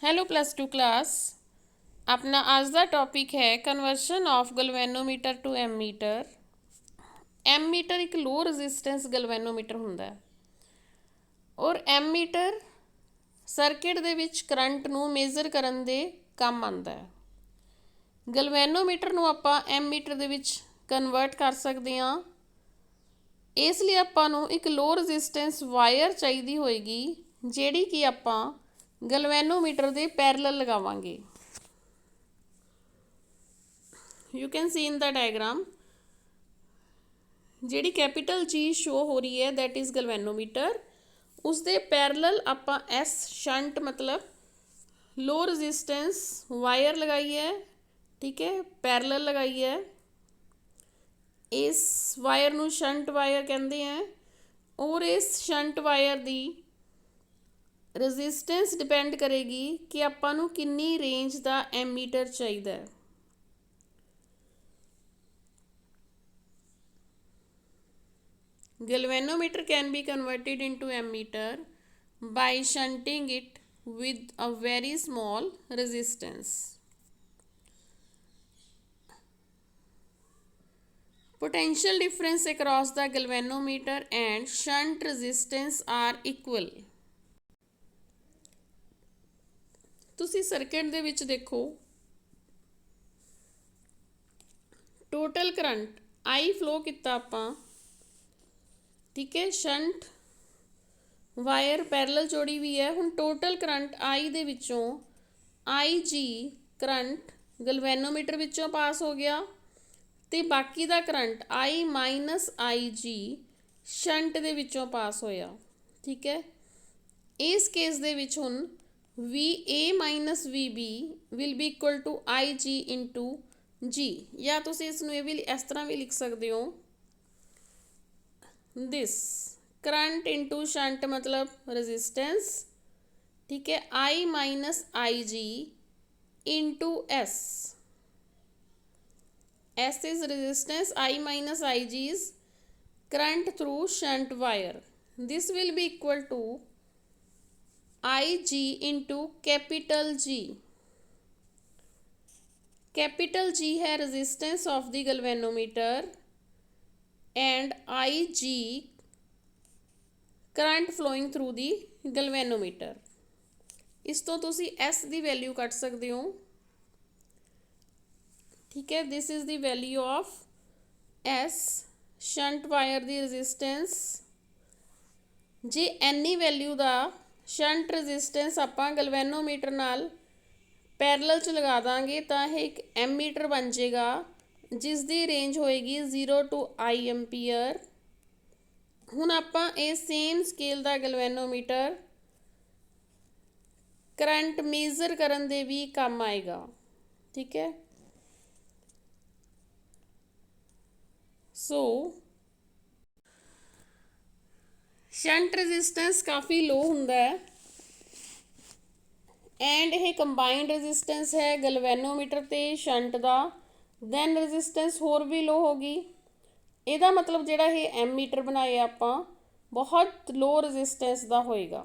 Hello plus two class. अपना आज का टॉपिक है conversion of galvanometer to ammeter. Ammeter एक लो रजिस्टेंस गलवैनोमीटर ਹੁੰਦਾ ਹੈ ਔਰ एम मीटर ਸਰਕਿਟ ਦੇ ਵਿੱਚ ਕਰੰਟ ਨੂੰ ਮੇਜ਼ਰ ਕਰਨ ਦੇ ਕੰਮ ਆਉਂਦਾ ਹੈ। ਗਲਵੈਨੋਮੀਟਰ ਨੂੰ ਆਪਾਂ एम मीटर ਦੇ ਵਿੱਚ ਕਨਵਰਟ ਕਰ ਸਕਦੇ ਹਾਂ। ਇਸ ਲਈ ਆਪਾਂ ਨੂੰ ਇੱਕ ਲੋ ਰजिस्टेंस ਵਾਇਰ ਚਾਹੀਦੀ ਹੋਏਗੀ ਜਿਹੜੀ ਕਿ ਆਪਾਂ ਗਲਵੈਨੋਮੀਟਰ ਦੇ ਪੈਰਲਲ ਲਗਾਵਾਂਗੇ। You can see in the diagram ਜਿਹੜੀ कैपिटल G शो हो रही है दैट इज़ गलवैनोमीटर उसके पैरलल ਆਪਾਂ S शंट मतलब लो रजिस्टेंस वायर लगाई है। ठीक है, पैरलल लगाई है। इस वायर ਨੂੰ शंट वायर कहते हैं और इस शंट वायर ਦੀ रजिस्टेंस डिपेंड करेगी कि ਆਪਾਂ ਨੂੰ ਕਿੰਨੀ रेंज ਦਾ एमीटर चाहिए। Galvanometer can be converted into ammeter by shunting it with a very small resistance. Potential difference across the galvanometer and shunt resistance are equal. ਤੁਸੀਂ ਸਰਕਟ ਦੇ ਵਿੱਚ ਦੇਖੋ ਟੋਟਲ ਕਰੰਟ I ਫਲੋ ਕੀਤਾ ਆਪਾਂ। ठीक है, shunt wire parallel जोड़ी भी है। हुण टोटल करंट आई दे विचों आई जी करंट गलवैनोमीटर विचों पास हो गया ते बाकी दा current I minus I G shunt दे विचों पास होया। ठीक है, इस केस दे विच हुण V A minus V B will be equal to I G into G, या तुसीं इसनूं ये भी इस तरह भी लिख सकते हो दिस करंट इंटू शंट मतलब रेजिस्टेंस। ठीक है, I minus I G into S. S is resistance, I minus I G is current through shunt wire. This will be equal to I G into capital G. Capital G है resistance of the galvanometer and IG current flowing through the galvanometer. इस तो तुसी S दी value cut सकते हो। ठीक है, this is the value of S shunt wire the resistance. J any value दा shunt resistance आपां गलवैनोमीटर नाल पैरलल च लगा दांगे तो यह एक एमीटर बन जाएगा जिस दी रेंज होएगी 0 टू आई एम्पीयर। हुण आपां इह सेम स्केल दा गलवैनोमीटर करंट मेजर करन दे भी काम आएगा। ठीक है, सो शंट रेजिस्टेंस काफ़ी लो हुंदा है एंड यह कंबाइंड रेजिस्टेंस है गलवैनोमीटर ते शंट दा। दैन रजिस्टेंस होर भी लो होगी। ਇਹਦਾ मतलब ਜਿਹੜਾ ਇਹ एम मीटर बनाए ਆਪਾਂ बहुत लो रजिस्टेंस ਦਾ ਹੋਏਗਾ।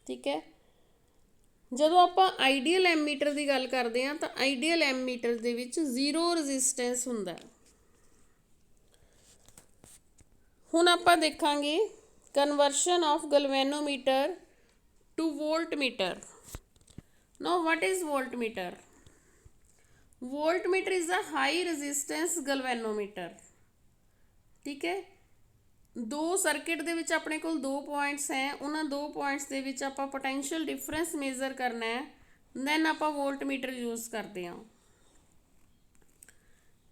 ठीक है, ਜਦੋਂ ਆਪਾਂ ਆਈਡੀਅਲ एम मीटर ਦੀ ਗੱਲ ਕਰਦੇ ਹਾਂ ਤਾਂ ਆਈਡੀਅਲ एम मीटर ਦੇ ਵਿੱਚ ਜ਼ੀਰੋ ਰजिस्टेंस ਹੁੰਦਾ। ਹੁਣ ਆਪਾਂ ਦੇਖਾਂਗੇ conversion of galvanometer to voltmeter. Now what is voltmeter? Voltmeter is a high resistance galvanometer. ठीक है, दो सर्किट दे विच अपने कोल दो पॉइंट्स हैं, उन्हां दो पॉइंट्स दे विच आपां पोटेंशियल डिफरेंस मेजर करना है, दैन आपां वोल्टमीटर यूज करते हैं।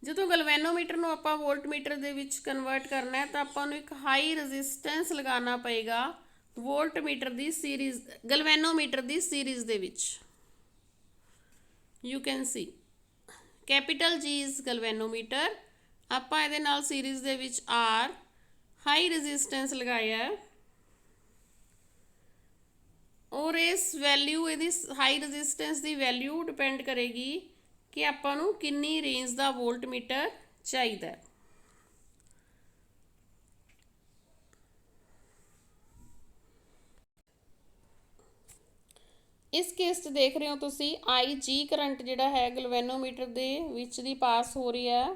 ਜਦੋਂ ਗਲਵੈਨੋਮੀਟਰ ਨੂੰ ਆਪਾਂ ਵੋਲਟਮੀਟਰ ਦੇ ਵਿੱਚ ਕਨਵਰਟ ਕਰਨਾ ਹੈ ਤਾਂ ਆਪਾਂ ਨੂੰ ਇੱਕ ਹਾਈ ਰजिस्टेंस ਲਗਾਉਣਾ ਪਏਗਾ ਵੋਲਟਮੀਟਰ ਦੀ ਸੀਰੀਜ਼ ਗਲਵੈਨੋਮੀਟਰ ਦੀ ਸੀਰੀਜ਼ ਦੇ ਵਿੱਚ। You can see capital G is galvanometer. आपां इहदे नाल सीरीज़ दे विच R हाई रजिस्टेंस लगाया और इस वैल्यू इहदी हाई रजिस्टेंस की वैल्यू डिपेंड करेगी कि आपां नूं किन्नी रेंज का वोल्टमीटर चाहिए। इस केस 'ਚ देख रहे हो तुसी आई जी करंट जिहड़ा है गलवेनोमीटर दे विच दी पास हो रही है।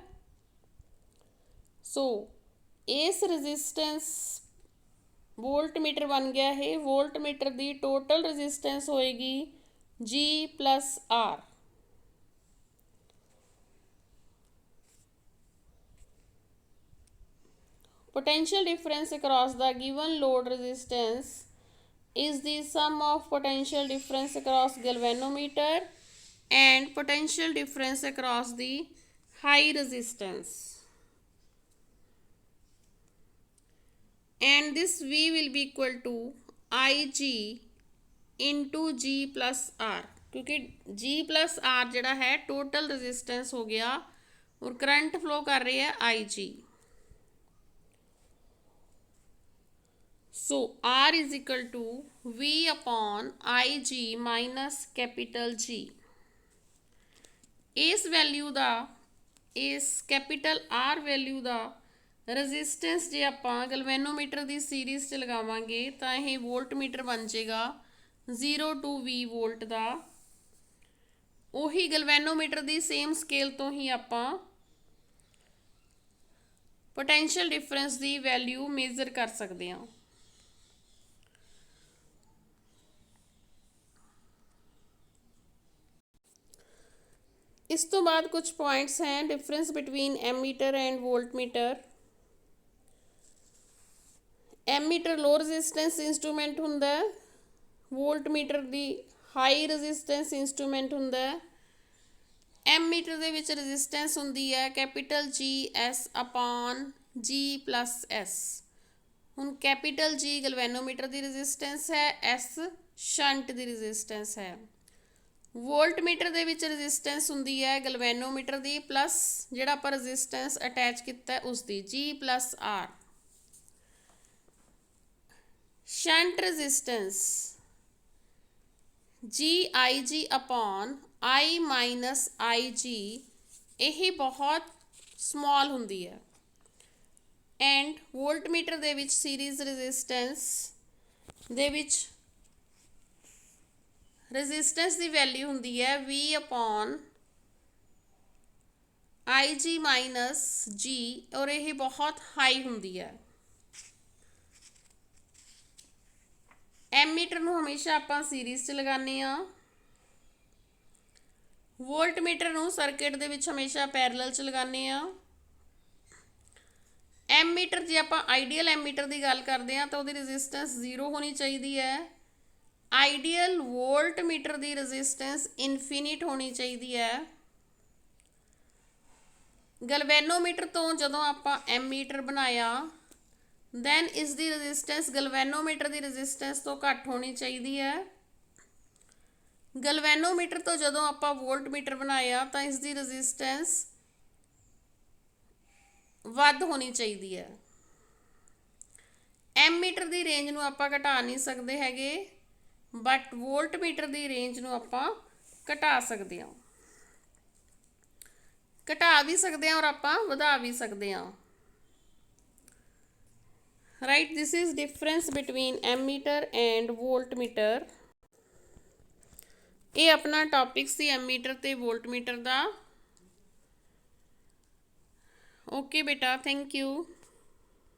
सो इस रजिस्टेंस वोल्टमीटर बन गया है। वोल्टमीटर की टोटल रजिस्टेंस होएगी G plus R. Potential difference across the given load resistance is the sum of potential difference across galvanometer and potential difference across the high resistance, and this V will be equal to Ig into G plus R, क्योंकि G plus R जड़ा है total resistance हो गया और current flow कर रही है Ig। So R is equal to V upon I G minus capital G। इस वैल्यू का इस कैपिटल R वैल्यू का रजिस्टेंस जे आपां गलवेनोमीटर की सीरीज़ च लगावांगे तो यह वोल्टमीटर बन जाएगा 0 to V वोल्ट का। उही गलवेनोमीटर की सेम स्केल तो ही आपां पोटेंशियल डिफरेंस की वैल्यू मेजर कर सकते हैं। इस तो बाद कुछ पॉइंट्स हैं difference between ammeter and voltmeter. Ammeter low resistance instrument हुंदा है, वोल्टमीटर दी हाई रजिस्टेंस इंस्ट्रूमेंट हुंदा है। एमीटर दे विच रजिस्टेंस हुंदी है capital G S upon G plus S. हुण कैपिटल जी गलवेनोमीटर की रजिस्टेंस है, एस शंट की रजिस्टेंस है। वोल्टमीटर दे विच रजिस्टेंस हुंदी है गलवेनोमीटर की प्लस जिहड़ा आपां रजिस्टेंस अटैच कीता है उसकी G plus R. Shunt resistance G I G upon I minus I G यही बहुत स्मॉल हुंदी है। एंड वोल्टमीटर दे विच सीरीज़ रजिस्टेंस दे विच रजिस्टेंस की वैल्यू हुंदी है V upon I G minus G और यह बहुत हाई हुंदी है। एमीटर नूं हमेशा आपां सीरीज़ च लगाने आ, वोल्टमीटर नूं सर्किट दे विच हमेशा पैरलल च लगाने आ। एमीटर जे आपां आइडियल एमीटर की गल करते हैं तो उसकी रजिस्टेंस 0 होनी चाहिए है। आइडियल वोल्टमीटर की रजिस्टेंस इनफिनिट होनी चाहिए है। गलवेनोमीटर तो जदों आपां एमीटर बनाया दैन इसकी रजिस्टेंस गलवेनोमीटर की रजिस्टेंस तो घट होनी चाहिए है। गलवेनोमीटर तो जदों आपां वोल्टमीटर बनाया तो इसकी रजिस्टेंस वध होनी चाहिए है। एमीटर की रेंज नूं आपां घटा नहीं सकते हैगे, बट वोल्टमीटर की रेंज नूं आपां घटा सकते हैं, घटा भी सकते हैं और आपां वधा भी सकते हैं। Right, this is difference between ammeter and voltmeter. ये अपना टॉपिक सी एमीटर ते वोल्टमीटर का। ओके बेटा, थैंक यू।